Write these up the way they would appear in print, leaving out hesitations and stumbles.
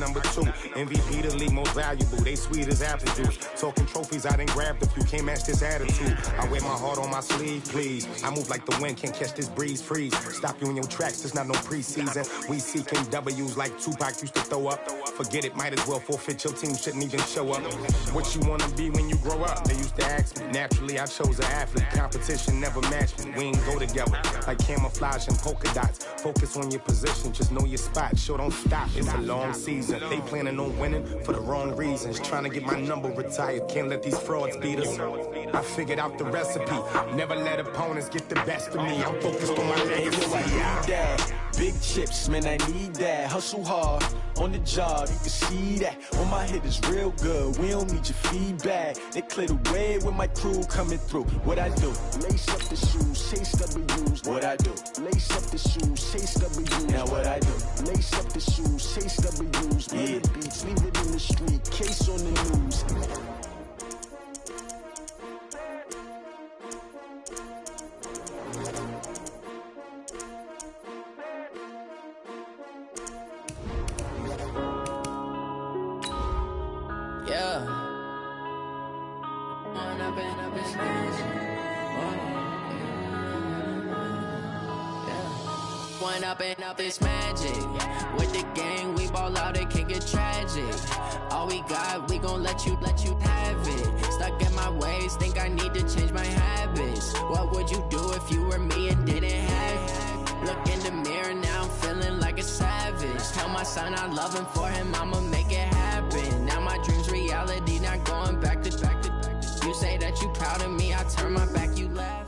number 2. MVP the league most valuable. They sweet as apple juice. Talking trophies, I done grabbed a few. Can't match this attitude. I wear my heart on my sleeve, please. I move like the wind, can't catch this breeze. Freeze. Stop you in your tracks, there's not no preseason. We seeking W's like Tupac used to throw up. Forget it, might as well forfeit. Your team shouldn't even show up. What you wanna be when you grow up? They used to ask me. Naturally, I chose an athlete. Competition never matched me. We ain't go together like camouflage and polka dots. Focus on your position, just know your spot. Sure, don't stop. It's a long season. They planning on winning for the wrong reasons. Trying to get my number retired. Can't let these frauds beat us. I figured out the recipe. Never let opponents get the best of me. I'm focused on my legacy. Big chips, man, I need that. Hustle hard on the job, you can see that. On my head is real good, we don't need your feedback. They clear the way with my crew coming through. What I do? Lace up the shoes, chase W's. What I do? Lace up the shoes, chase W's. Now what I do? Lace up the shoes, chase W's. Yeah. The beats, leave it in the street, case on the news. Up this magic with the gang, we ball out, it can get tragic. All we got, we gon' let you have it. Stuck in my ways, think I need to change my habits. What would you do if you were me and didn't have it? Look in the mirror, now I'm feeling like a savage. Tell my son I love him, for him I'ma make it happen. Now my dream's reality, not going back to. You say that you proud of me, I turn my back, you laughing.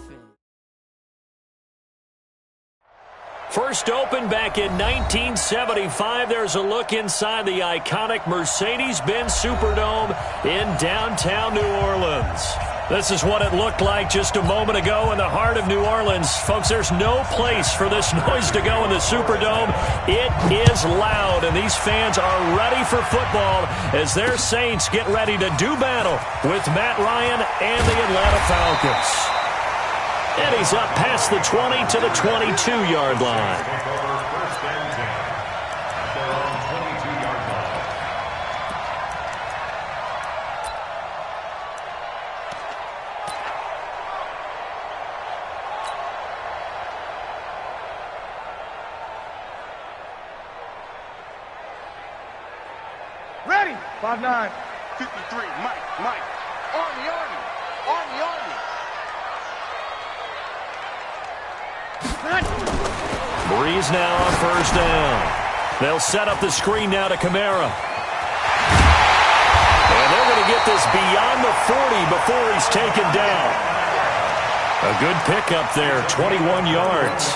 First opened back in 1975. There's a look inside the iconic Mercedes-Benz Superdome in downtown New Orleans. This is what it looked like just a moment ago in the heart of New Orleans. Folks, there's no place for this noise to go in the Superdome. It is loud, and these fans are ready for football as their Saints get ready to do battle with Matt Ryan and the Atlanta Falcons. And he's up past the 20 to the 22-yard line. Ready? 5'9", 53, Mike. Army. Breeze now on first down. They'll set up the screen now to Kamara. And they're going to get this beyond the 40 before he's taken down. A good pickup there, 21 yards.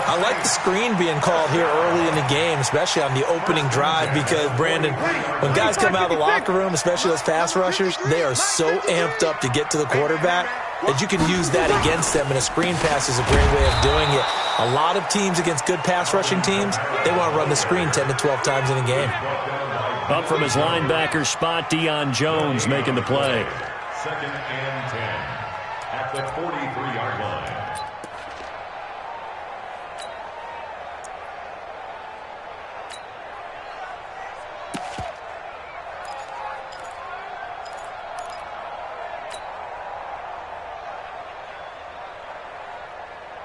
I like the screen being called here early in the game, especially on the opening drive, because, Brandon, when guys come out of the locker room, especially those pass rushers, they are so amped up to get to the quarterback that you can use that against them, and a screen pass is a great way of doing it. A lot of teams against good pass rushing teams, they want to run the screen 10 to 12 times in a game. Up from his linebacker spot, Deion Jones making the play. 2nd and 10 at the 43-yard line.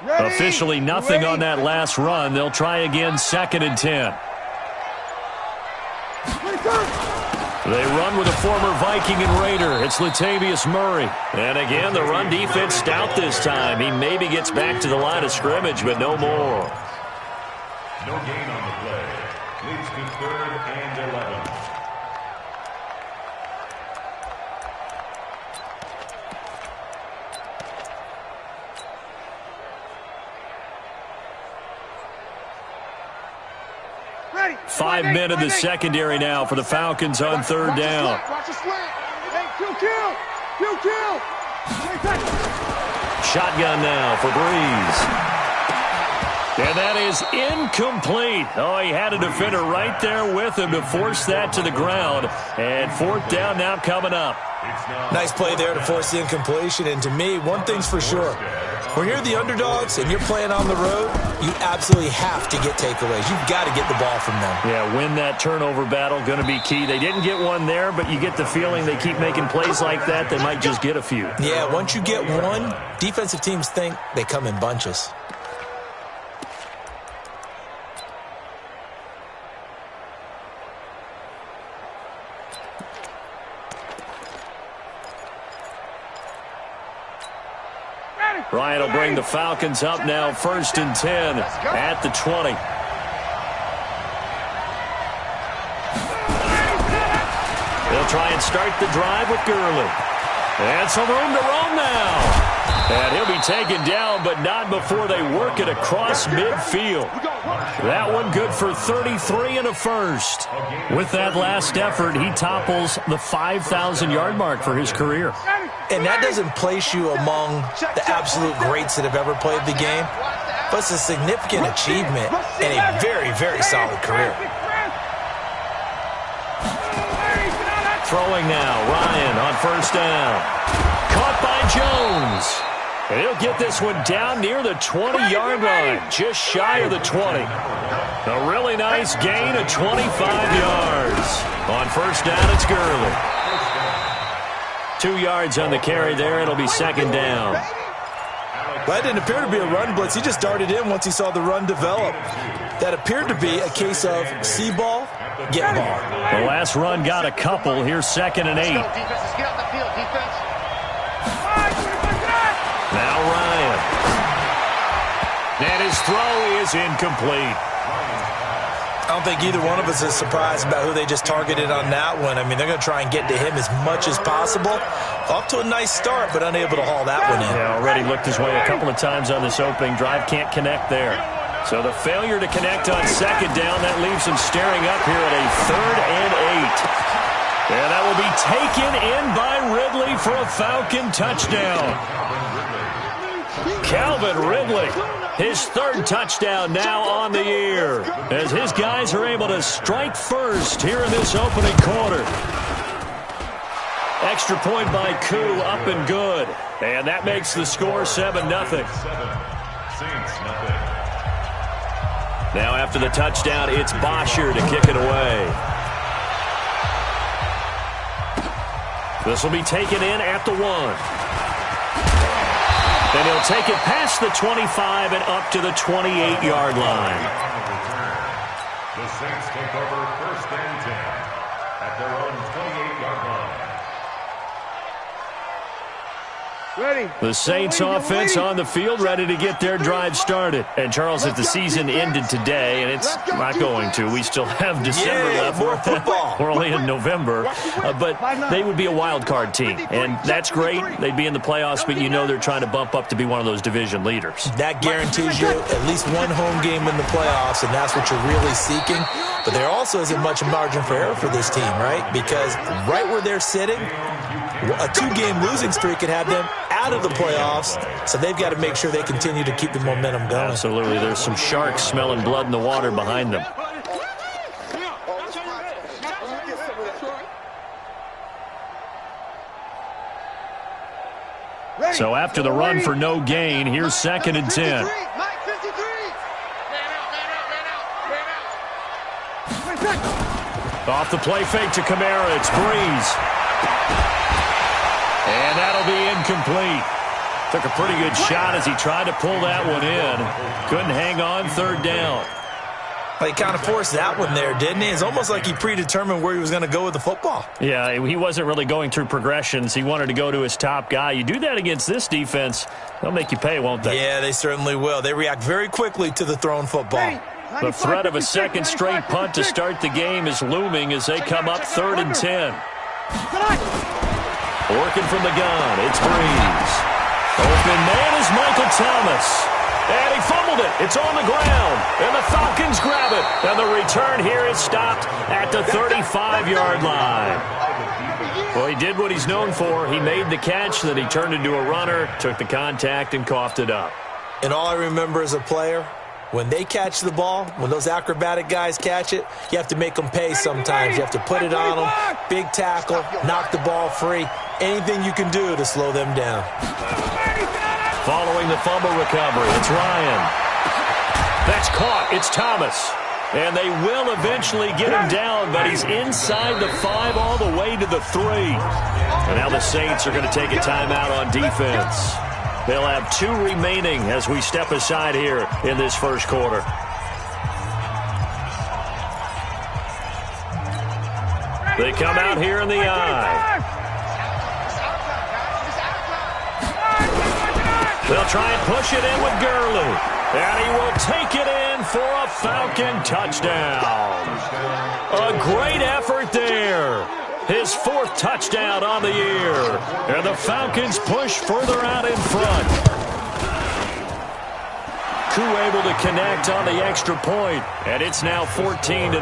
Officially nothing on that last run. They'll try again, 2nd and 10. They run with a former Viking and Raider. It's Latavius Murray. And again, the run defense stout this time. He maybe gets back to the line of scrimmage, but no more. No gain on the play. Leads to 3rd and 11. Ready. 5 men in the secondary now for the Falcons on 3rd down. Watch the slant. Hey, kill. Shotgun now for Breeze. And that is incomplete. Oh, he had a defender right there with him to force that to the ground. And 4th down now coming up. Nice play there to force the incompletion. And to me, one thing's for sure. When you're the underdogs and you're playing on the road, you absolutely have to get takeaways. You've got to get the ball from them. Yeah, win that turnover battle, going to be key. They didn't get one there, but you get the feeling they keep making plays like that, they might just get a few. Yeah, once you get one, defensive teams think they come in bunches. Ryan will bring the Falcons up now, 1st and 10 at the 20. They'll try and start the drive with Gurley. And some room to roam now. And he'll be taken down, but not before they work it across midfield. That one good for 33 and a first. With that last effort, he topples the 5,000-yard mark for his career. And that doesn't place you among the absolute greats that have ever played the game, but it's a significant achievement and a very, very solid career. Throwing now, Ryan on 1st down. Caught by Jones. And he'll get this one down near the 20-yard line, just shy of the 20. A really nice gain of 25 yards. On 1st down, it's Gurley. 2 yards on the carry there. It'll be 2nd down. That didn't appear to be a run blitz. He just darted in once he saw the run develop. That appeared to be a case of see ball, get ball. The last run got a couple. Here's 2nd and 8. Now Ryan. And his throw is incomplete. I don't think either one of us is surprised about who they just targeted on that one. I mean, they're going to try and get to him as much as possible. Off to a nice start, but unable to haul that one in. Yeah, already looked his way a couple of times on this opening drive. Can't connect there. So the failure to connect on 2nd down, that leaves him staring up here at a 3rd and 8. And that will be taken in by Ridley for a Falcon touchdown. Calvin Ridley, his 3rd touchdown now on the year, as his guys are able to strike first here in this opening quarter. Extra point by Koo, up and good. And that makes the score 7-0. Now after the touchdown, it's Bosher to kick it away. This will be taken in at the 1. Then he'll take it past the 25 and up to the 28-yard line. The Saints take over 1st and 10 at their own 28-yard line. Ready. The Saints offense on the field, ready to get their drive started. And, Charles, if the season ended today, and it's not going to, we still have December left. More football. We're only in November. But they would be a wild card team. And that's great. They'd be in the playoffs, but you know they're trying to bump up to be one of those division leaders. That guarantees you at least one home game in the playoffs, and that's what you're really seeking. But there also isn't much margin for error for this team, right? Because right where they're sitting, a 2-game losing streak could have them out of the playoffs, so they've got to make sure they continue to keep the momentum going. Absolutely. There's some sharks smelling blood in the water behind them. So after the run for no gain, here's 2nd and 10. Off the play fake to Kamara, it's Breeze. And that'll be incomplete. Took a pretty good shot as he tried to pull that one in. Couldn't hang on, 3rd down. He kind of forced that one there, didn't he? It's almost like he predetermined where he was going to go with the football. Yeah, he wasn't really going through progressions. He wanted to go to his top guy. You do that against this defense, they'll make you pay, won't they? Yeah, they certainly will. They react very quickly to the thrown football. The threat of a 2nd straight punt to start the game is looming as they come up 3rd and 10. Working from the gun, it's Breeze. Open man is Michael Thomas. And he fumbled it. It's on the ground. And the Falcons grab it. And the return here is stopped at the 35-yard line. Well, he did what he's known for. He made the catch, then he turned into a runner, took the contact, and coughed it up. And all I remember as a player, when they catch the ball, when those acrobatic guys catch it, you have to make them pay sometimes. You have to put it on them, big tackle, knock the ball free, anything you can do to slow them down. Following the fumble recovery, it's Ryan. That's caught. It's Thomas. And they will eventually get him down, but he's inside the 5 all the way to the 3. And now the Saints are going to take a timeout on defense. They'll have 2 remaining as we step aside here in this first quarter. They come out here in the eye. They'll try and push it in with Gurley. And he will take it in for a Falcon touchdown. A great effort there. His 4th touchdown on the year. And the Falcons push further out in front. Koo able to connect on the extra point. And it's now 14-0.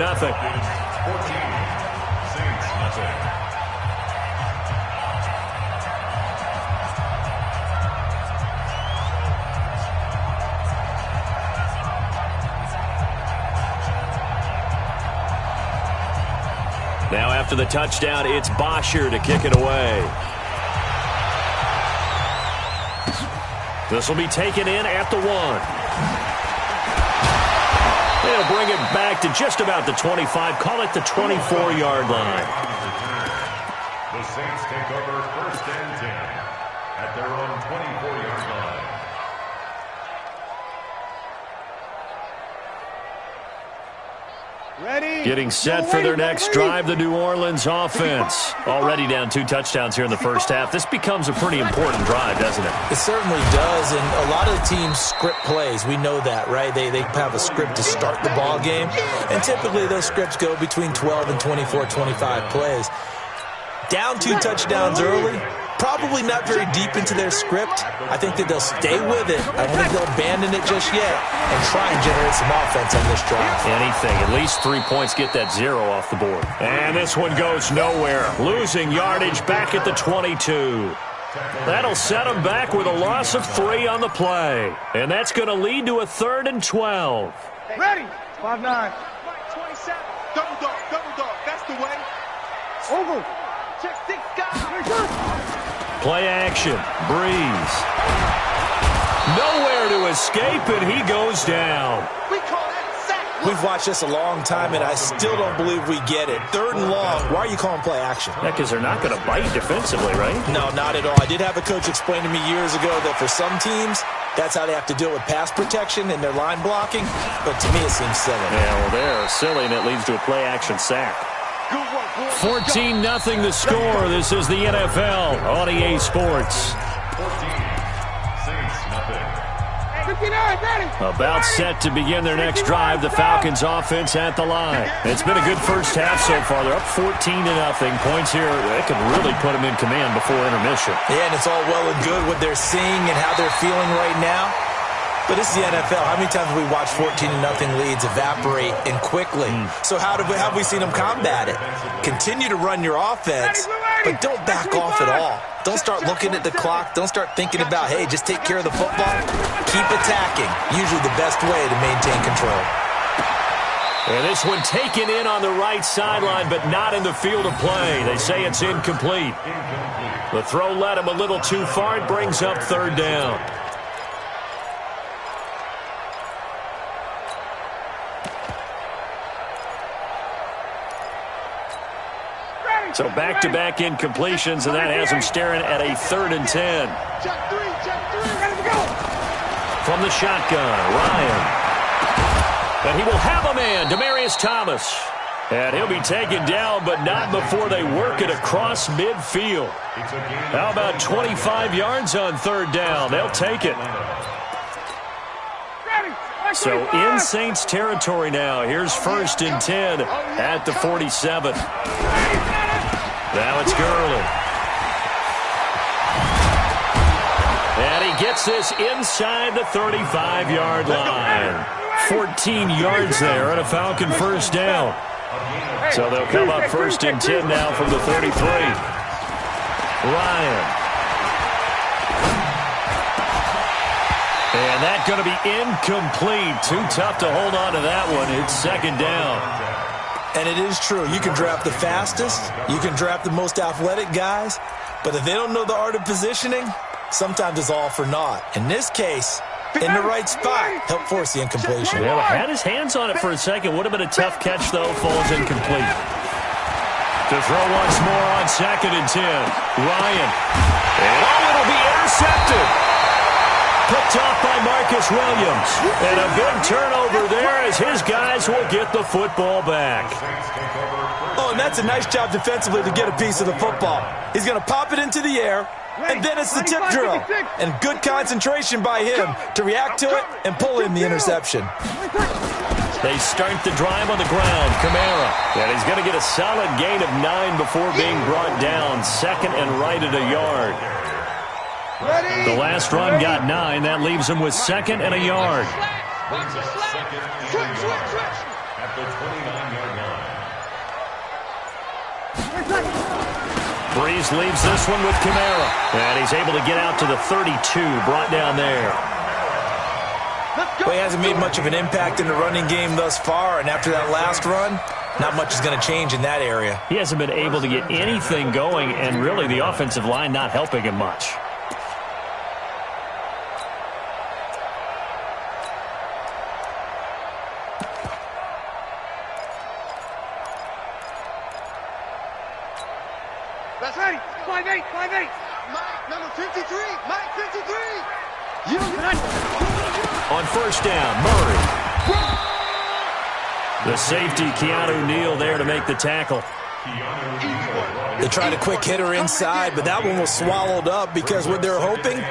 Now after the touchdown, it's Bosher to kick it away. This will be taken in at the 1. They'll bring it back to just about the 25. Call it the 24-yard line. The Saints take over 1st and 10 at their own 24-yard line. Ready? Getting set for their next drive, the New Orleans offense. Already down 2 touchdowns here in the first half. This becomes a pretty important drive, doesn't it? It certainly does, and a lot of the teams script plays. We know that, right? They have a script to start the ball game, and typically those scripts go between 12 and 24, 25 plays. Down 2 touchdowns early, probably not very deep into their script. I think that they'll stay with it. I don't think they'll abandon it just yet and try and generate some offense on this drive. Anything. At least 3 points. Get that 0 off the board. And this one goes nowhere. Losing yardage back at the 22. That'll set them back with a loss of 3 on the play. And that's going to lead to a 3rd and 12. Ready? 5-9. 27. Double dog. That's the way. Over. Check 6 guys. Play action. Breeze. Nowhere to escape, and he goes down. We call that sack. We've watched this a long time, and I still don't believe we get it. 3rd and long. Why are you calling play action? Yeah, because they're not going to bite defensively, right? No, not at all. I did have a coach explain to me years ago that for some teams, that's how they have to deal with pass protection and their line blocking. But to me, it seems silly. Yeah, well, they're silly, and it leads to a play action sack. 14-0 the score. This is the NFL on EA Sports. 59, ready. About set to begin their next drive. The Falcons offense at the line. It's been a good first half so far. They're up 14-0. Points here, they can really put them in command before intermission. Yeah, and it's all well and good what they're seeing and how they're feeling right now. But this is the NFL. How many times have we watched 14-0 leads evaporate and quickly? So how have we seen them combat it? Continue to run your offense, but don't back off at all. Don't start looking at the clock. Don't start thinking about, hey, just take care of the football. Keep attacking. Usually the best way to maintain control. And this one taken in on the right sideline, but not in the field of play. They say it's incomplete. The throw led him a little too far. It brings up 3rd down. So back-to-back incompletions, and that has him staring at a 3rd and 10. From the shotgun, Ryan. And he will have a man, Demaryius Thomas. And he'll be taken down, but not before they work it across midfield. How about 25 yards on 3rd down? They'll take it. So in Saints territory now. Here's 1st and 10 at the 47. Now it's Gurley. And he gets this inside the 35-yard line. 14 yards there and a Falcon 1st down. So they'll come up 1st and 10 now from the 33. Ryan. And that's going to be incomplete. Too tough to hold on to that one. It's 2nd down. And it is true. You can draft the fastest. You can draft the most athletic guys. But if they don't know the art of positioning, sometimes it's all for naught. In this case, in the right spot, helped force the incompletion. Well, had his hands on it for a second. Would have been a tough catch, though. Falls incomplete. To throw once more on 2nd and 10. Ryan. And it'll be intercepted. Picked off by Marcus Williams. And a big turnover there as his guys will get the football back. Oh, and that's a nice job defensively to get a piece of the football. He's going to pop it into the air, and then it's the tip drill. And good concentration by him to react to it and pull in the interception. They start the drive on the ground. Kamara. And he's going to get a solid gain of 9 before being brought down. 2nd and right at a yard. The last run got 9. That leaves him with 2nd and a yard. At the 29-yard line. Breeze leaves this one with Kamara. And he's able to get out to the 32, brought down there. Well, he hasn't made much of an impact in the running game thus far, and after that last run, not much is going to change in that area. He hasn't been able to get anything going, and really the offensive line not helping him much. That's ready. 5'8", 5'8". Mike, number 53. Mike, 53. On 1st down, Murray. The safety, Keanu Neal, there to make the tackle. They tried a quick hitter inside, but that one was swallowed up because what they're hoping,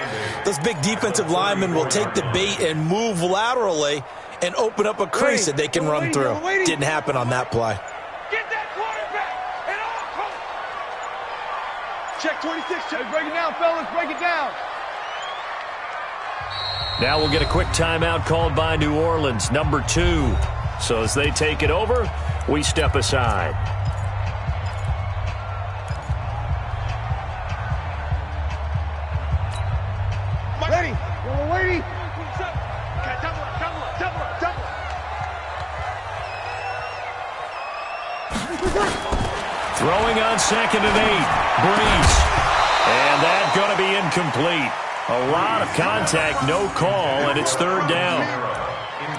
those big defensive linemen will take the bait and move laterally and open up a crease that they can run through. Didn't happen on that play. Get that quarterback and all. Check 26. Check. Break it down, fellas. Break it down. Now we'll get a quick timeout called by New Orleans, number 2. So as they take it over, we step aside. Ready. We're waiting. Double up. Throwing on 2nd and 8. Breeze. And that's going to be incomplete. A lot of contact, no call, and it's 3rd down.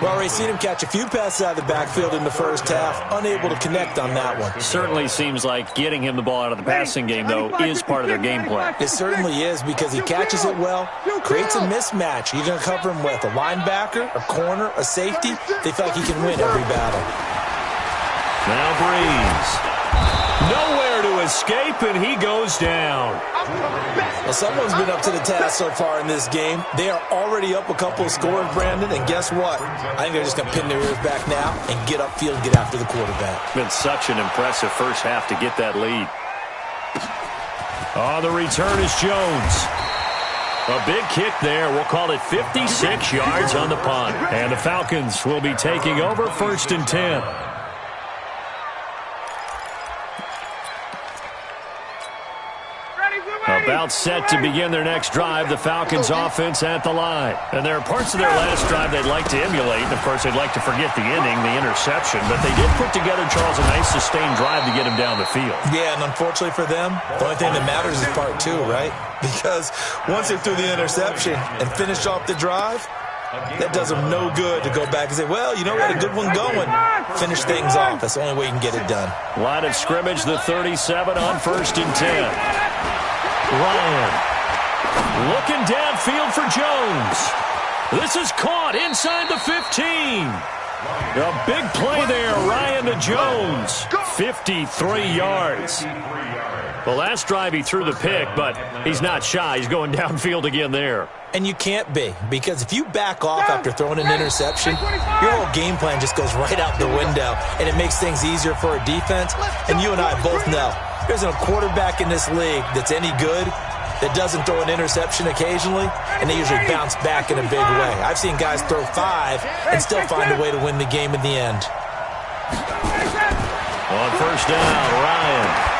Well, we've seen him catch a few passes out of the backfield in the first half, unable to connect on that one. Certainly seems like getting him the ball out of the passing game, though, is part of their game plan. It certainly is because he catches it well, creates a mismatch. You're going to cover him with a linebacker, a corner, a safety. They feel like he can win every battle. Now Breeze. Nowhere to escape, and he goes down. Well, someone's been up to the task so far in this game. They are already up a couple of scores, Brandon, and guess what? I think they're just going to pin their ears back now and get upfield and get after the quarterback. Been such an impressive first half to get that lead. Oh, the return is Jones. A big kick there. We'll call it 56 yards on the punt. And the Falcons will be taking over 1st and 10. About set to begin their next drive, the Falcons offense at the line. And there are parts of their last drive they'd like to emulate. And, of course, they'd like to forget the inning, the interception. But they did put together, Charles, a nice sustained drive to get him down the field. Yeah, and unfortunately for them, the only thing that matters is part 2, right? Because once they threw the interception and finished off the drive, that does them no good to go back and say, well, you know, we had a good one going. Finish things off. That's the only way you can get it done. Line of scrimmage, the 37 on 1st and 10. Ryan looking downfield for Jones. This is caught inside the 15. A big play there, Ryan to Jones. 53 yards. The last drive he threw the pick, but he's not shy. He's going downfield again there. And you can't be, because if you back off after throwing an interception, your whole game plan just goes right out the window, and it makes things easier for a defense. And you and I both know there's a quarterback in this league that's any good that doesn't throw an interception occasionally, and they usually bounce back in a big way. I've seen guys throw 5 and still find a way to win the game in the end. On 1st down, Ryan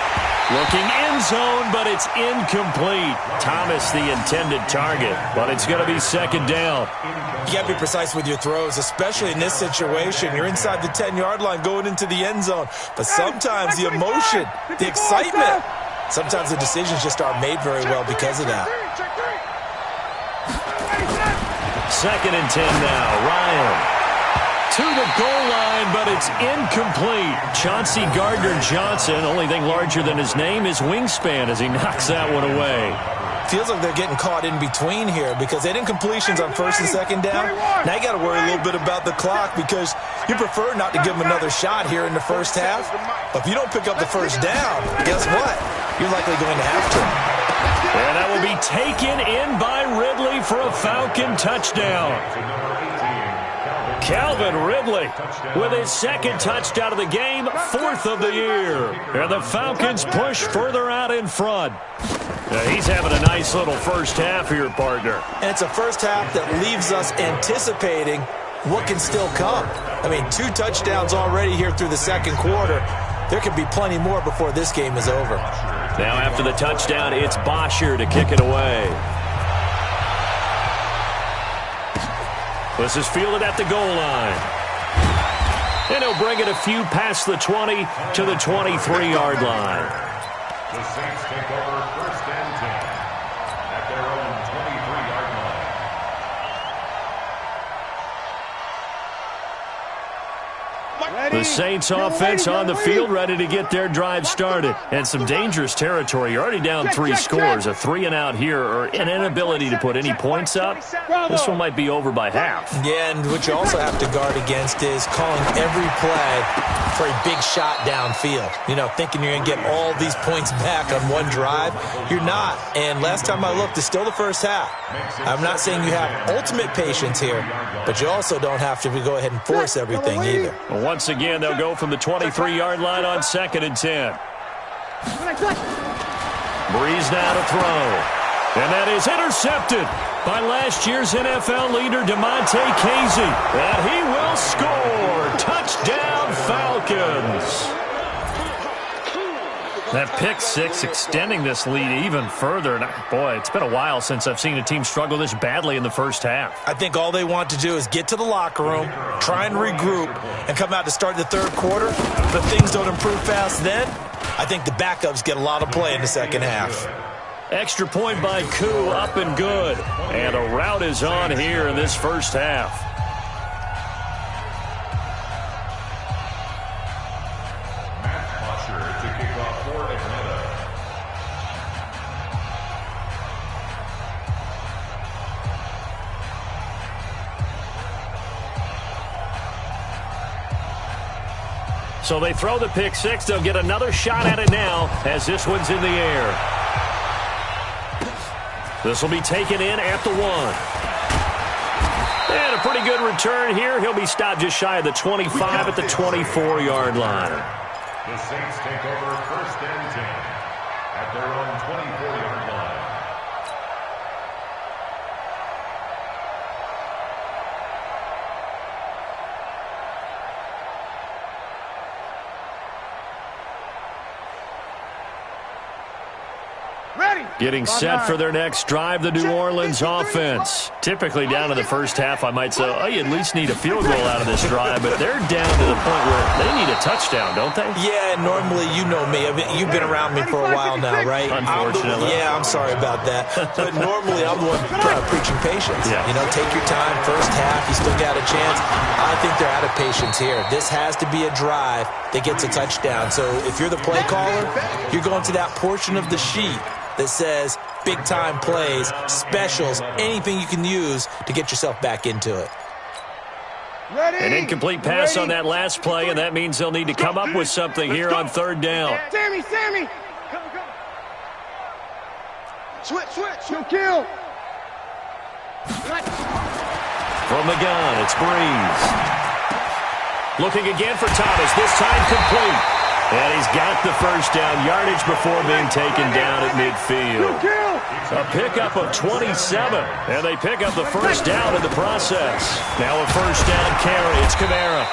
looking end zone, but it's incomplete. Thomas the intended target, but it's going to be 2nd down. You got to be precise with your throws, especially in this situation. You're inside the 10-yard line going into the end zone, but sometimes the emotion, the excitement, sometimes the decisions just aren't made very well because of that. 2nd and 10 now. Ryan to the goal line, but it's incomplete. Chauncey Gardner-Johnson, only thing larger than his name is wingspan as he knocks that one away. Feels like they're getting caught in between here because they didn't completions on 1st and 2nd down. Now you got to worry a little bit about the clock because you prefer not to give them another shot here in the first half. But if you don't pick up the first down, guess what? You're likely going to have to. And that will be taken in by Ridley for a Falcon touchdown. Calvin Ridley with his 2nd touchdown of the game, 4th of the year. And the Falcons push further out in front. He's having a nice little first half here, partner. And it's a first half that leaves us anticipating what can still come. I mean, 2 touchdowns already here through the 2nd quarter. There could be plenty more before this game is over. Now after the touchdown, it's Bosher to kick it away. This is fielded at the goal line. And he'll bring it a few past the 20 to the 23-yard line. The Saints take over 1st and 10 at their own 23-yard line. The Saints offense on the field, ready to get their drive started. And some dangerous territory. You're already down 3 scores. A 3-and-out here, or an inability to put any points up. This one might be over by half. Yeah, and what you also have to guard against is calling every play for a big shot downfield. You know, thinking you're going to get all these points back on one drive. You're not. And last time I looked, it's still the first half. I'm not saying you have ultimate patience here, but you also don't have to go ahead and force everything either. Well, once again, they'll go from the 23-yard line on 2nd and 10. Breeze now to throw. And that is intercepted by last year's NFL leader, DeMonte Casey. And he will score. Touchdown, Falcons. That pick 6 extending this lead even further. And boy, it's been a while since I've seen a team struggle this badly in the first half. I think all they want to do is get to the locker room, try and regroup, and come out to start the 3rd quarter. But things don't improve fast then. I think the backups get a lot of play in the 2nd half. Extra point by Koo, up and good. And a rout is on here in this first half. So they throw the pick 6. They'll get another shot at it now as this one's in the air. This will be taken in at the 1. And a pretty good return here. He'll be stopped just shy of the 25 at the 24-yard line. The Saints take over 1st and 10 at their own 24-yard line. Getting set for their next drive, the New Orleans offense. Typically down in the first half, I might say, oh, you at least need a field goal out of this drive, but they're down to the point where they need a touchdown, don't they? Yeah, normally, you know me. I mean, you've been around me for a while now, right? Unfortunately. I'm sorry about that. But normally, I'm the one preaching patience. Yeah. You know, take your time. First half, you still got a chance. I think they're out of patience here. This has to be a drive that gets a touchdown. So if you're the play caller, you're going to that portion of the sheet that says big-time plays, specials, anything you can use to get yourself back into it. An incomplete pass on that last play, and that means they'll need to come up with something here on 3rd down. Sammy! Come. Switch. You'll kill. From the gun, it's Breeze. Looking again for Thomas, this time complete. And he's got the first down yardage before being taken down at midfield. A pickup of 27, and they pick up the first down in the process. Now a first down carry. It's Kamara.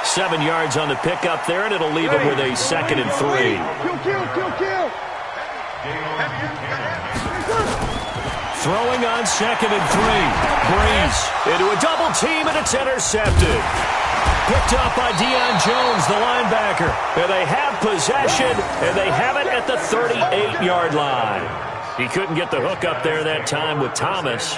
7 yards on the pickup there, and it'll leave him with a 2nd and 3. Kill. Throwing on 2nd and 3. Breeze into a double team, and it's intercepted. Picked up by Deion Jones, the linebacker. And they have possession, and they have it at the 38-yard line. He couldn't get the hook up there that time with Thomas.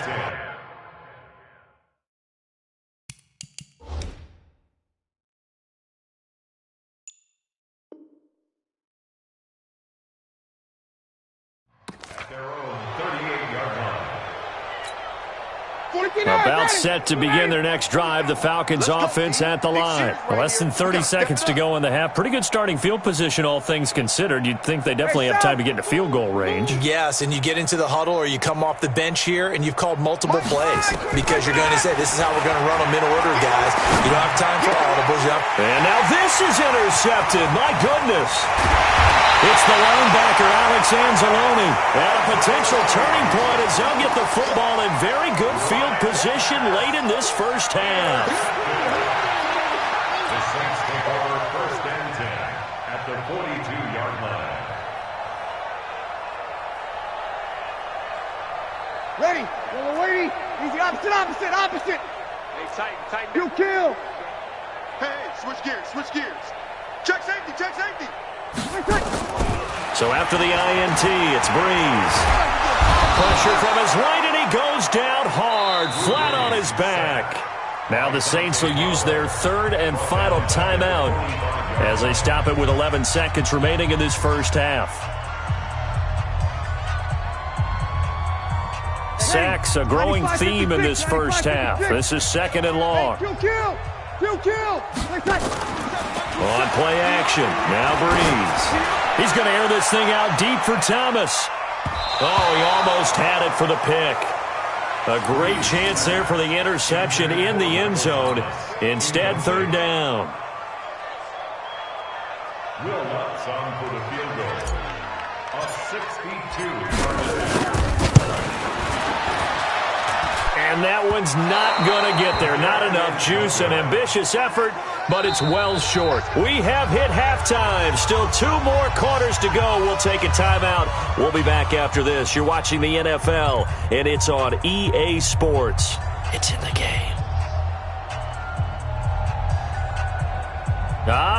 About set to begin their next drive. The Falcons offense at the line. Less than 30 seconds to go in the half. Pretty good starting field position, all things considered. You'd think they definitely have time to get into field goal range. Yes, and you get into the huddle or you come off the bench here and you've called multiple plays because you're going to say, this is how we're going to run them in order, guys. You don't have time for audibles. And now this is intercepted. My goodness. It's the linebacker, Alex Anzalone. And a potential turning point as they'll get the football in very good field position late in this first half. The Saints take over 1st and 10 at the 42-yard line. Ready. We're waiting. Easy. Opposite. Hey, tight. You kill. Hey, switch gears. Check safety. So after the INT, it's Breeze. Pressure from his right, and he goes down hard, flat on his back. Now the Saints will use their 3rd and final timeout as they stop it with 11 seconds remaining in this first half. Sacks, a growing theme in this first half. This is 2nd and long. You kill. On play action, now Breeze. He's going to air this thing out deep for Thomas. Oh, he almost had it for the pick. A great chance there for the interception in the end zone. Instead, 3rd down. Will Lutz on for the field goal. A 62-yard. And that one's not going to get there. Not enough juice. An ambitious effort, but it's well short. We have hit halftime. Still 2 more quarters to go. We'll take a timeout. We'll be back after this. You're watching the NFL, and it's on EA Sports. It's in the game.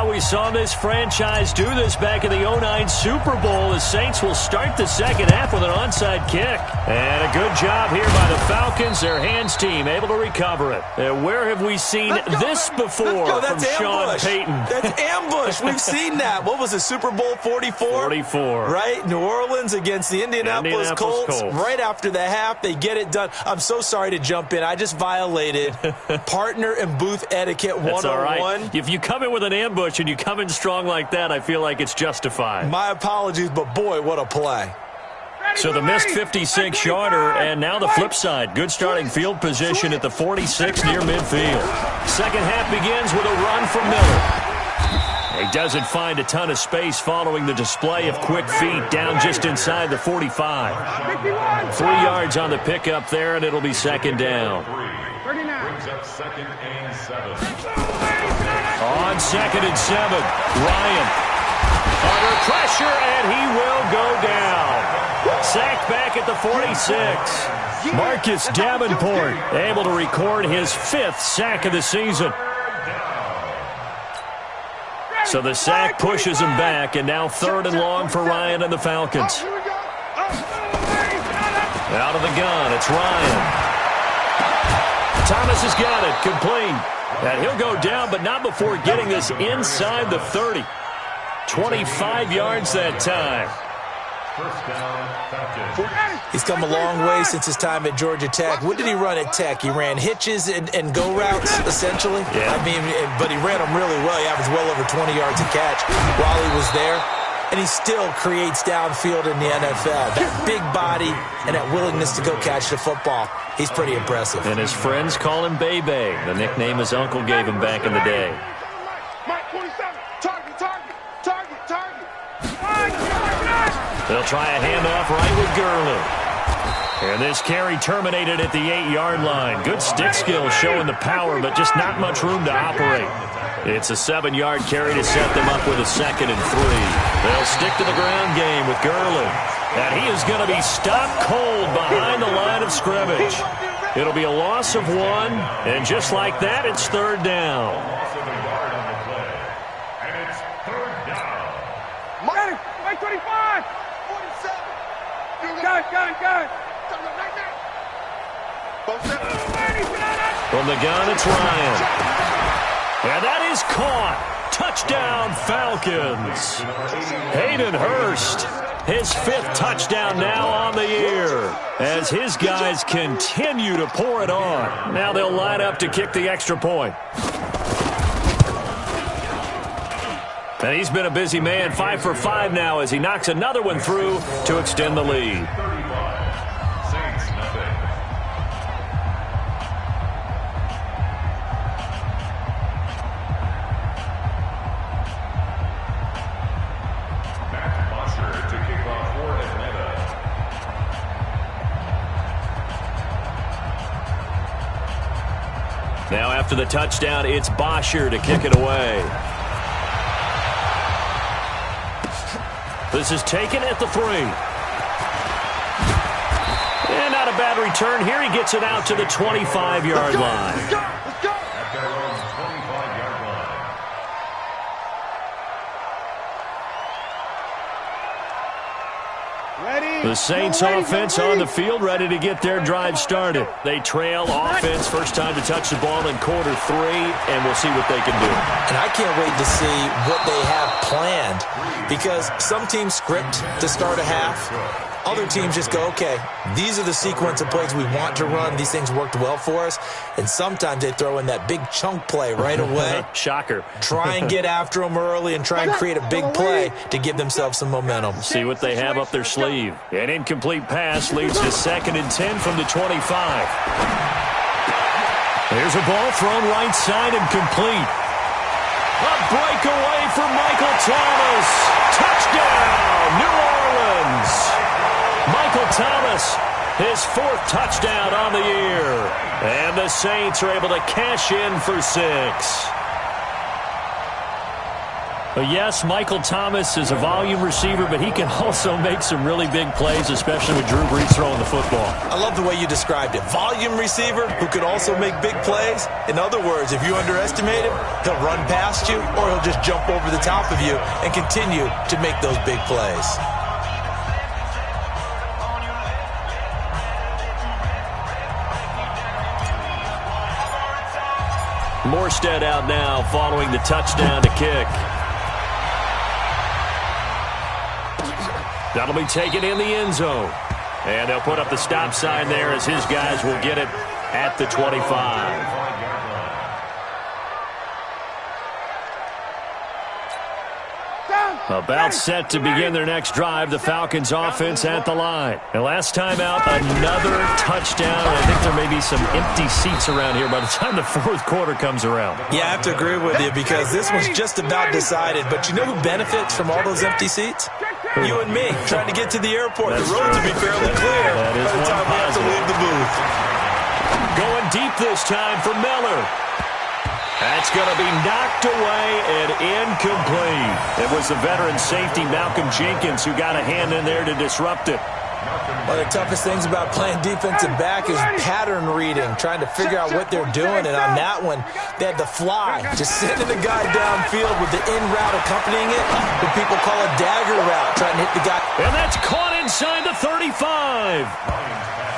We saw this franchise do this back in the 2009 Super Bowl. The Saints will start the second half with an onside kick. And a good job here by the Falcons, their hands team, able to recover it. And where have we seen this before from Sean Payton? That's ambush. We've seen that. What was it, Super Bowl 44? 44. Right? New Orleans against the Indianapolis Colts. Right after the half, they get it done. I'm so sorry to jump in. I just violated partner and booth etiquette 101. That's all right. If you come in with an ambush and you come in strong like that, I feel like it's justified. My apologies, but boy, what a play. So the missed 56-yarder, and now the flip side. Good starting field position at the 46 near midfield. Second half begins with a run from Miller. He doesn't find a ton of space following the display of quick feet down just inside the 45. 3 yards on the pickup there, and it'll be 2nd down. Brings up 2nd and 7. On 2nd and 7, Ryan under pressure, and he will go down. Sacked back at the 46. Marcus Davenport able to record his 5th sack of the season. So the sack pushes him back, and now 3rd and long for Ryan and the Falcons. Out of the gun, it's Ryan. Thomas has got it, complete. And he'll go down, but not before getting this inside the 30. 25 yards that time. First down, Falcons. He's come a long way since his time at Georgia Tech. What did he run at Tech? He ran hitches and go routes, essentially. Yeah. I mean, but he ran them really well. He averaged well over 20 yards a catch while he was there. And he still creates downfield in the NFL. That big body and that willingness to go catch the football, he's pretty impressive. And his friends call him Bebe, the nickname his uncle gave him back in the day. Mike 27. Target. They'll try a handoff right with Gurley. And this carry terminated at the 8-yard line. Good stick skill showing the power, but just not much room to operate. It's a 7-yard carry to set them up with a 2nd and 3. They'll stick to the ground game with Gurley. And he is going to be stopped cold behind the line of scrimmage. It'll be a loss of 1, and just like that, it's 3rd down. Loss of a yard on the play. And it's 3rd down. Mike 25. 47. Got it. Both From the gun, it's Ryan. And that is caught. touchdown Falcons. Hayden Hurst, his 5th touchdown now on the year, as his guys continue to pour it on. Now they'll line up to kick the extra point. And he's been a busy man, 5 for 5 now as he knocks another one through to extend the lead. Now after the touchdown, it's Bosher to kick it away. This is taken at the 3. And not a bad return here. He gets it out to the 25-yard line. At their own 25-yard line. The Saints offense on the field, ready to get their drive started. They trail offense, first time to touch the ball in quarter 3, and we'll see what they can do. And I can't wait to see what they have planned, because some teams script to start a half. Other teams just go, okay, these are the sequence of plays we want to run. These things worked well for us. And sometimes they throw in that big chunk play right away. Shocker. Try and get after them early and try and create a big play to give themselves some momentum. See what they have up their sleeve. An incomplete pass leads to 2nd and 10 from the 25. There's a ball thrown right side and complete. A breakaway for Michael Thomas. Touchdown, New Orleans. Michael Thomas, his 4th touchdown on the year. And the Saints are able to cash in for 6. Yes, Michael Thomas is a volume receiver, but he can also make some really big plays, especially with Drew Brees throwing the football. I love the way you described it. Volume receiver who could also make big plays. In other words, if you underestimate him, he'll run past you or he'll just jump over the top of you and continue to make those big plays. Morstead out now following the touchdown to kick. That'll be taken in the end zone. And they'll put up the stop sign there as his guys will get it at the 25. About set to begin their next drive, the Falcons offense at the line. And last time out, another touchdown. I think there may be some empty seats around here by the time the 4th quarter comes around. Yeah, I have to agree with you because this one's just about decided. But you know who benefits from all those empty seats? You and me, trying to get to the airport. That's the roads will be fairly clear by the time we have to leave the booth. Going deep this time for Miller. That's going to be knocked away and incomplete. It was the veteran safety Malcolm Jenkins who got a hand in there to disrupt it. One of the toughest things about playing defensive back is pattern reading, trying to figure out what they're doing. And on that one, they had the fly, just sending the guy downfield with the in route accompanying it, what people call a dagger route, trying to hit the guy. And that's caught inside the 35.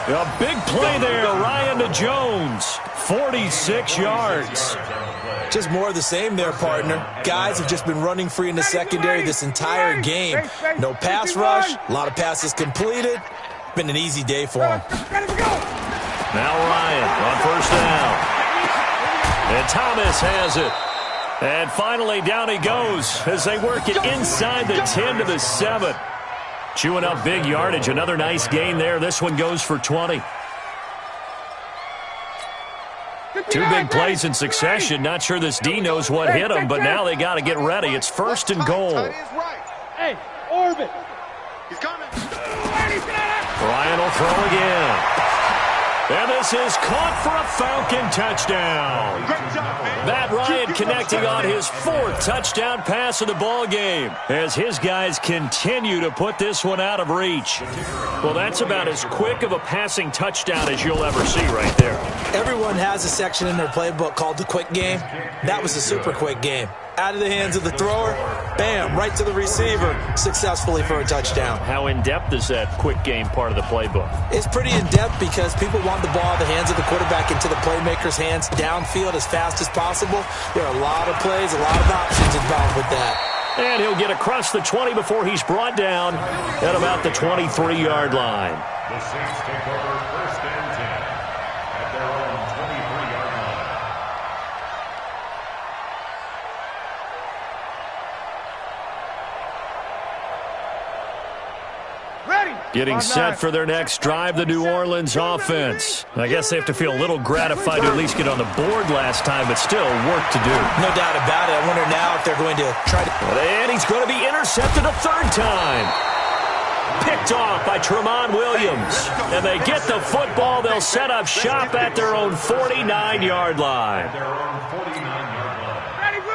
A big play there, Ryan to Jones, 46 yards. Just more of the same there, partner. Guys have just been running free in the secondary this entire game. No pass rush, a lot of passes completed. Been an easy day for them. Now Ryan on 1st down. And Thomas has it. And finally down he goes as they work it inside the 10 to the 7. Chewing up big yardage. Another nice gain there. This one goes for 20. 2 big plays in succession. Not sure this D knows what hit him, but now they got to get ready. It's 1st and goal. Hey, Orbit. He's coming. Ryan will throw again. And this is caught for a Falcon touchdown. Matt Ryan connecting on his 4th touchdown pass of the ball game as his guys continue to put this one out of reach. Well, that's about as quick of a passing touchdown as you'll ever see right there. Everyone has a section in their playbook called the quick game. That was a super quick game. out of the hands of the thrower, bam, right to the receiver, successfully for a touchdown. How in-depth is that quick game part of the playbook? It's pretty in-depth because people want the ball out of the hands of the quarterback into the playmaker's hands downfield as fast as possible. There are a lot of plays, a lot of options involved with that. And he'll get across the 20 before he's brought down at about the 23-yard line. The Saints take over first and 10 at their own 23-yard line. Getting set for their next drive, the New Orleans offense. I guess they have to feel a little gratified to at least get on the board last time, but still work to do. No doubt about it. I wonder now if they're going to try to... And he's going to be intercepted a third time. Picked off by Tramon Williams. And they get the football. They'll set up shop at their own 49-yard line.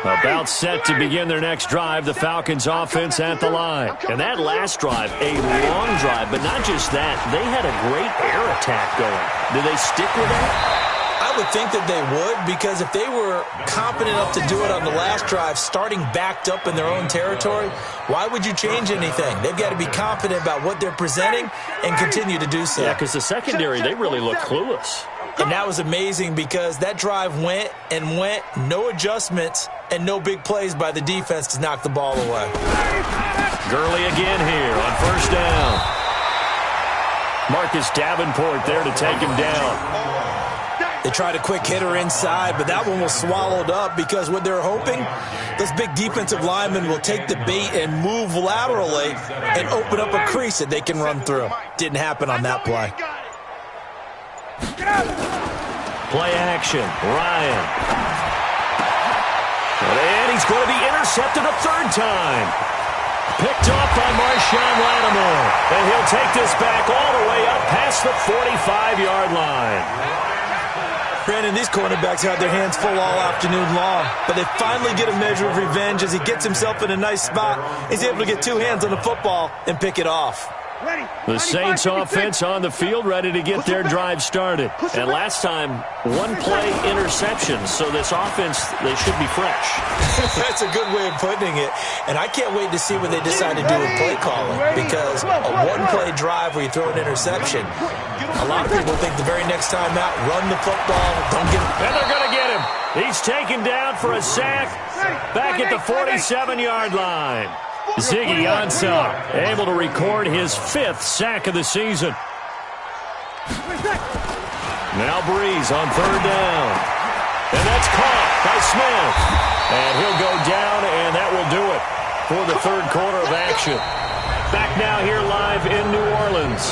About set to begin their next drive, the Falcons offense at the line. And that last drive, a long drive, but not just that. They had a great air attack going. Do they stick with that? I would think that they would, because if they were confident enough to do it on the last drive, starting backed up in their own territory, why would you change anything? They've got to be confident about what they're presenting and continue to do so. Yeah, because the secondary, they really look clueless. And that was amazing because that drive went and went, no adjustments, and no big plays by the defense to knock the ball away. Gurley again here on first down. Marcus Davenport there to take him down. They tried a quick hitter inside, but that one was swallowed up because what they're hoping, those big defensive linemen will take the bait and move laterally and open up a crease that they can run through. Didn't happen on that play. Play action, Ryan. And he's going to be intercepted a third time. Picked off by Marshawn Lattimore. And he'll take this back all the way up past the 45-yard line. Brandon, these cornerbacks had their hands full all afternoon long, but they finally get a measure of revenge as he gets himself in a nice spot. He's able to get two hands on the football and pick it off. The Saints offense on the field, ready to get their drive started. And last time, one-play interception, so this offense, they should be fresh. That's a good way of putting it. And I can't wait to see what they decide to do with play calling, because a one-play drive where you throw an interception, a lot of people think the very next time out, run the football, don't get him. And they're going to get him. He's taken down for a sack back at the 47-yard line. Ziggy Ansah able to record his 5th sack of the season. Now Breeze on third down. And that's caught by Smith. And he'll go down, and that will do it for the third quarter of action. Back now here live in New Orleans.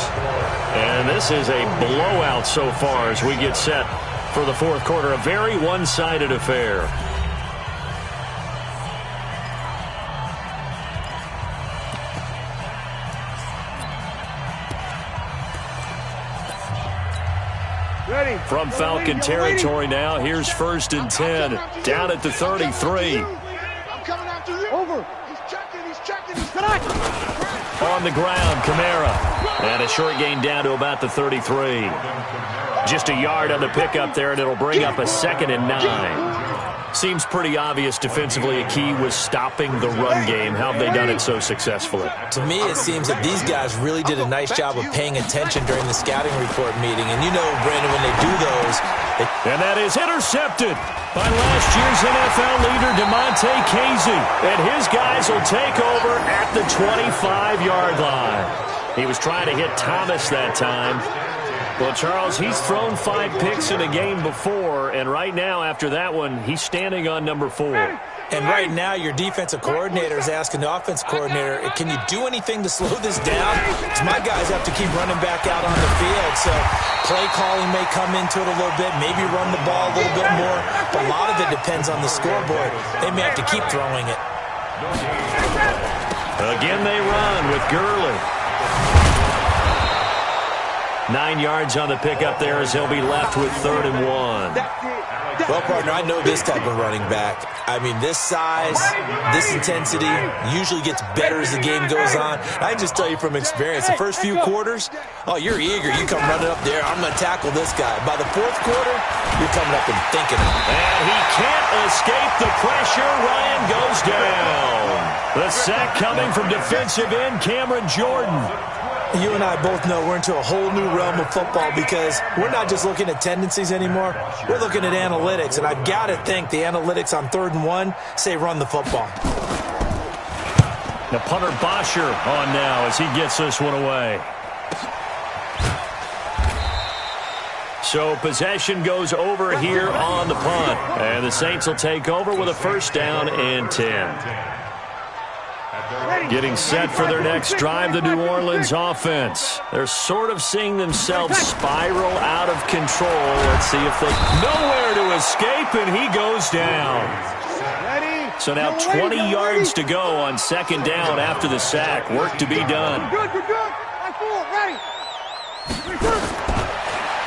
And this is a blowout so far as we get set for the fourth quarter. A very one-sided affair. From Falcon territory now, here's first and 10, down at the 33. I'm coming after you. Over. He's checking. On the ground, Kamara. And a short gain down to about the 33. Just a yard on the pickup there, and it'll bring up a 2nd and 9. Seems pretty obvious defensively a key was stopping the run game. How have they done it so successfully? To me, it seems that these guys really did a nice job of paying attention during the scouting report meeting. And you know, Brandon, when they do those... And that is intercepted by last year's NFL leader, DeMonte Casey. And his guys will take over at the 25-yard line. He was trying to hit Thomas that time. Well, Charles, he's thrown 5 picks in a game before, and right now, after that one, he's standing on number 4. And right now, your defensive coordinator is asking the offensive coordinator, can you do anything to slow this down? Because my guys have to keep running back out on the field, so play calling may come into it a little bit, maybe run the ball a little bit more, but a lot of it depends on the scoreboard. They may have to keep throwing it. Again, they run with Gurley. 9 yards on the pickup there as he'll be left with 3rd and 1. Well, partner, I know this type of running back. I mean, this size, this intensity usually gets better as the game goes on. I can just tell you from experience, the first few quarters, oh, you're eager. You come running up there, I'm going to tackle this guy. By the 4th quarter, you're coming up and thinking. And he can't escape the pressure. Ryan goes down. The sack coming from defensive end Cameron Jordan. You and I both know we're into a whole new realm of football because we're not just looking at tendencies anymore. We're looking at analytics, and I've got to think the analytics on 3rd and 1 say run the football. The punter Bosher on now as he gets this one away. So possession goes over here on the punt, and the Saints will take over with a 1st down and 10. Getting set for their next drive, the New Orleans offense. They're sort of seeing themselves spiral out of control. Let's see if they... Nowhere to escape, and he goes down. So now 20 yards to go on 2nd down after the sack. Work to be done.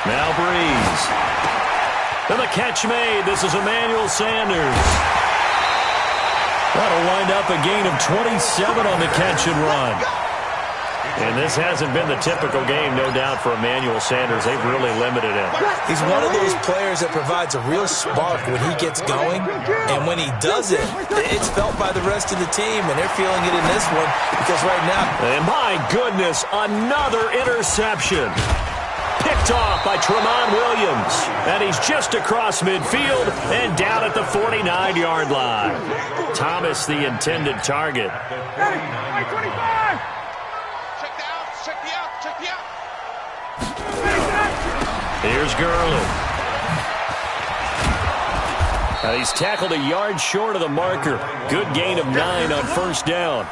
Now Breeze. And the catch made. This is Emmanuel Sanders. That'll wind up a gain of 27 on the catch and run. And this hasn't been the typical game, no doubt, for Emmanuel Sanders. They've really limited him. He's one of those players that provides a real spark when he gets going. And when he does it, it's felt by the rest of the team, and they're feeling it in this one because right now... And my goodness, another interception. Picked off by Tramon Williams. And he's just across midfield and down at the 49-yard line. Thomas, the intended target. Here's Gurley. Now he's tackled a yard short of the marker. Good gain of 9 on 1st down.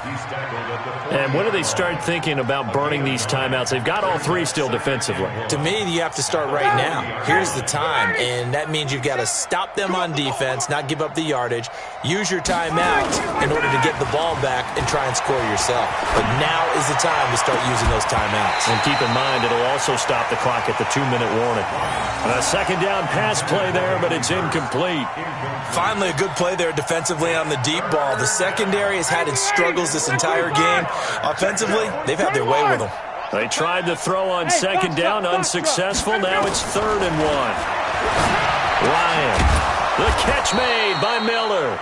And when do they start thinking about burning these timeouts? They've got all 3 still defensively. To me, you have to start right now. Here's the time, and that means you've got to stop them on defense, not give up the yardage, use your timeout in order to get the ball back and try and score yourself. But now is the time to start using those timeouts. And keep in mind, it'll also stop the clock at the 2-minute warning. And a 2nd down pass play there, but it's incomplete. Finally, a good play there defensively on the deep ball. The secondary has had its struggles this entire game. Offensively, they've had their way with them. They tried to throw on 2nd down, unsuccessful. Now it's 3rd and 1. Ryan, the catch made by Miller.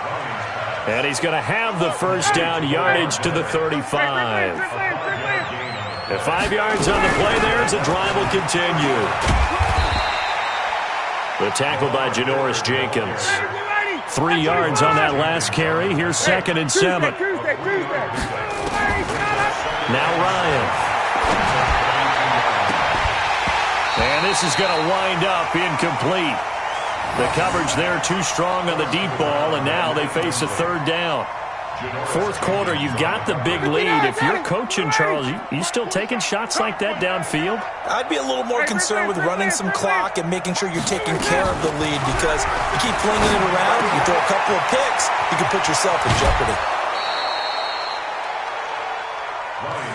And he's going to have the 1st down, yardage to the 35. The 5 yards on the play there as the drive will continue. The tackle by Janoris Jenkins. 3 yards on that last carry. Here's 2nd and 7. Now Ryan. And this is going to wind up incomplete. The coverage there too strong on the deep ball, and now they face a 3rd down. 4th quarter, you've got the big lead. If you're coaching, Charles, you still taking shots like that downfield? I'd be a little more concerned with running some clock and making sure you're taking care of the lead because you keep flinging it around, you throw a couple of picks, you can put yourself in jeopardy.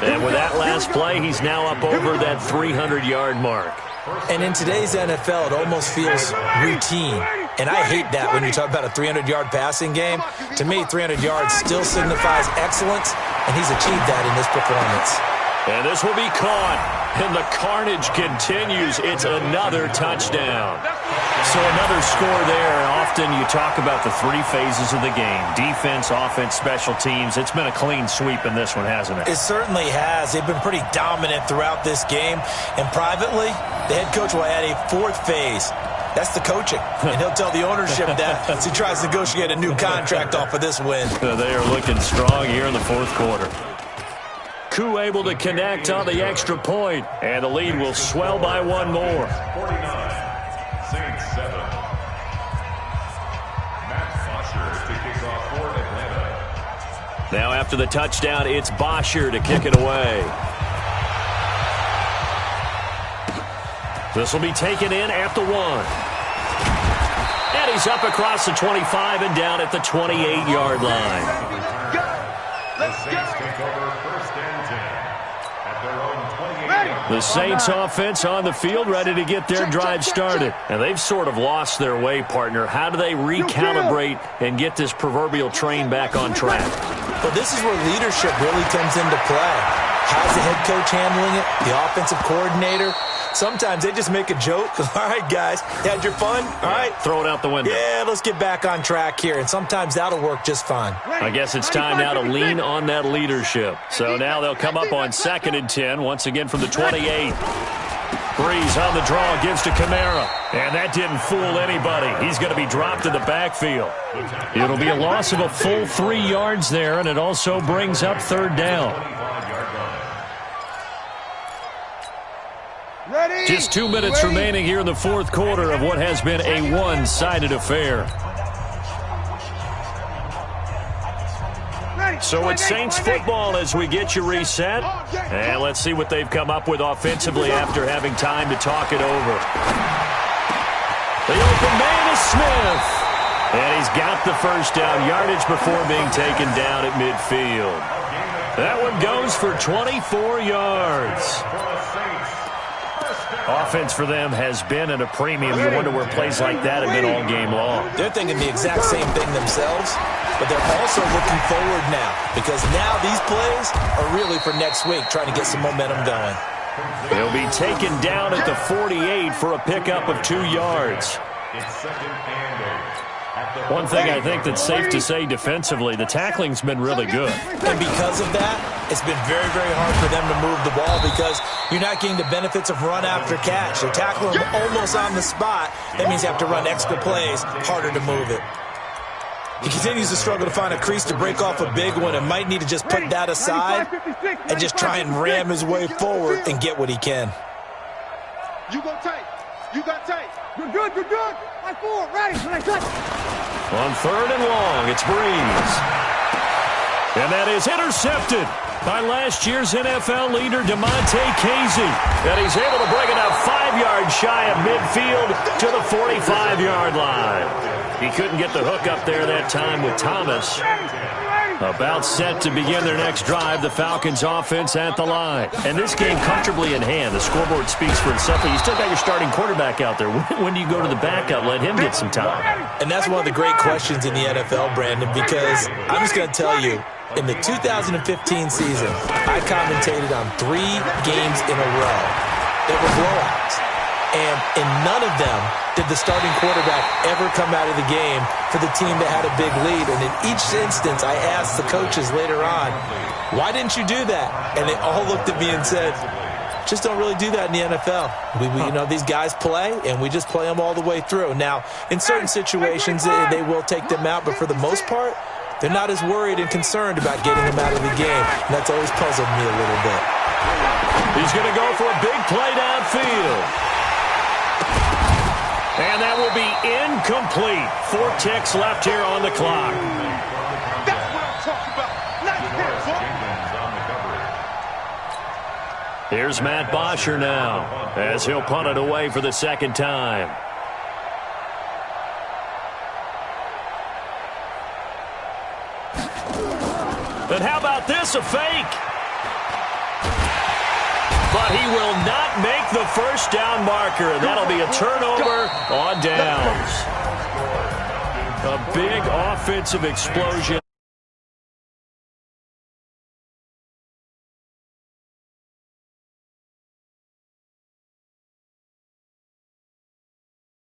And with that last play, he's now up over that 300-yard mark. And in today's NFL, it almost feels routine. And I hate that when you talk about a 300-yard passing game. To me, 300 yards still signifies excellence, and he's achieved that in this performance. And this will be caught, and the carnage continues. It's another touchdown. So another score there. Often you talk about the 3 phases of the game: defense, offense, special teams. It's been a clean sweep in this one, hasn't it? It certainly has. They've been pretty dominant throughout this game. And privately, the head coach will add a 4th phase. That's the coaching. And he'll tell the ownership that as he tries to negotiate a new contract off of this win. They are looking strong here in the 4th quarter. Koo able to connect on the extra point, and the lead will swell by 1 more. 49, Saints 7. Matt Bosher to kick off for Atlanta. Now after the touchdown, it's Bosher to kick it away. This will be taken in at the 1. And he's up across the 25 and down at the 28-yard line. The Saints take over 1st and 10 at their own 28. The Saints offense on the field, ready to get their drive started. And they've sort of lost their way, partner. How do they recalibrate and get this proverbial train back on track? Well, this is where leadership really comes into play. How's the head coach handling it? The offensive coordinator? Sometimes they just make a joke. All right, guys, had your fun? All right. Throw it out the window. Yeah, let's get back on track here. And sometimes that'll work just fine. I guess it's time now to lean on that leadership. So now they'll come up on 2nd and 10, once again from the 28. Breeze on the draw, gives to Kamara. And that didn't fool anybody. He's going to be dropped in the backfield. It'll be a loss of a full 3 yards there, and it also brings up 3rd down. Just 2 minutes remaining here in the 4th quarter of what has been a one-sided affair. So it's Saints football as we get you reset. And let's see what they've come up with offensively after having time to talk it over. The open man is Smith. And he's got the 1st down yardage before being taken down at midfield. That one goes for 24 yards. Offense for them has been at a premium. You wonder where plays like that have been all game long. They're thinking the exact same thing themselves, but they're also looking forward now because now these plays are really for next week, trying to get some momentum going. They'll be taken down at the 48 for a pickup of 2 yards. One thing I think that's safe to say defensively, the tackling's been really good. And because of that, it's been very, very hard for them to move the ball because you're not getting the benefits of run after catch. They're tackling them almost on the spot. That means you have to run extra plays, harder to move it. He continues to struggle to find a crease to break off a big one and might need to just put that aside and just try and ram his way forward and get what he can. You go tight. You got tight. You're good. You're good. My forward. Ready. On 3rd and long, it's Breeze. And that is intercepted by last year's NFL leader, DeMonte Casey. And he's able to bring it up 5 yards shy of midfield to the 45-yard line. He couldn't get the hook up there that time with Thomas. About set to begin their next drive, the Falcons offense at the line. And this game comfortably in hand. The scoreboard speaks for itself. You still got your starting quarterback out there. When do you go to the backup? Let him get some time. And that's one of the great questions in the NFL, Brandon, because I'm just going to tell you, in the 2015 season, I commentated on 3 games in a row. They were blowouts. And in none of them did the starting quarterback ever come out of the game for the team that had a big lead. And in each instance, I asked the coaches later on, why didn't you do that? And they all looked at me and said, just don't really do that in the NFL. You know, these guys play, and we just play them all the way through. Now, in certain situations, they will take them out, but for the most part, they're not as worried and concerned about getting them out of the game. And that's always puzzled me a little bit. He's going to go for a big play downfield. And that will be incomplete. 4 ticks left here on the clock. That's what I'm talking about. Nice hit, Here's Matt Bosher now as he'll punt it away for the 2nd time. And how about this, a fake? But he will not make the 1st down marker, and that'll be a turnover on downs. A big offensive explosion.